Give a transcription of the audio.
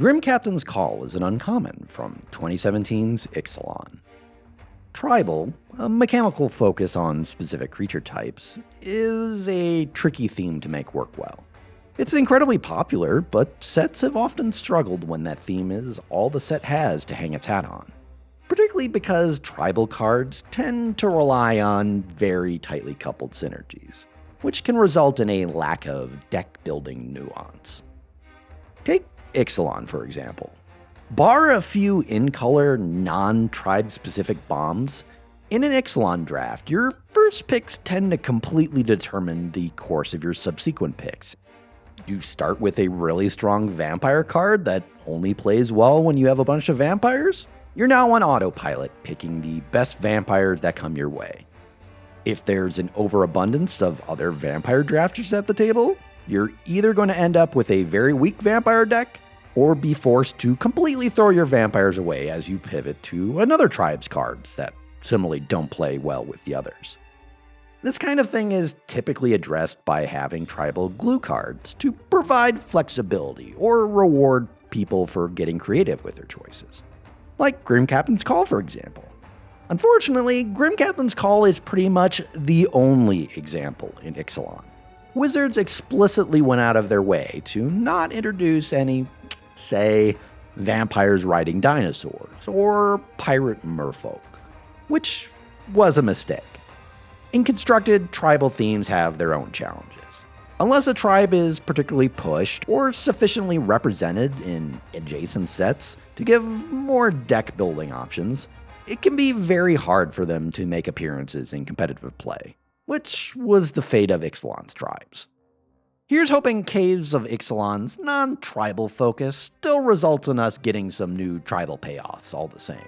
Grim Captain's Call is an uncommon from 2017's Ixalan. Tribal, a mechanical focus on specific creature types, is a tricky theme to make work well. It's incredibly popular, but sets have often struggled when that theme is all the set has to hang its hat on. Particularly because tribal cards tend to rely on very tightly coupled synergies, which can result in a lack of deck-building nuance. Take Ixalan, for example. Bar a few in-color, non-tribe-specific bombs, in an Ixalan draft, your first picks tend to completely determine the course of your subsequent picks. You start with a really strong vampire card that only plays well when you have a bunch of vampires. You're now on autopilot, picking the best vampires that come your way. If there's an overabundance of other vampire drafters at the table, you're either going to end up with a very weak vampire deck, or be forced to completely throw your vampires away as you pivot to another tribe's cards that similarly don't play well with the others. This kind of thing is typically addressed by having tribal glue cards to provide flexibility or reward people for getting creative with their choices. Like Grim Captain's Call, for example. Unfortunately, Grim Captain's Call is pretty much the only example in Ixalan. Wizards explicitly went out of their way to not introduce any, say, vampires riding dinosaurs or pirate merfolk, which was a mistake. In Constructed, tribal themes have their own challenges. Unless a tribe is particularly pushed or sufficiently represented in adjacent sets to give more deck building options, it can be very hard for them to make appearances in competitive play, which was the fate of Ixalan's tribes. Here's hoping Caves of Ixalan's non-tribal focus still results in us getting some new tribal payoffs all the same.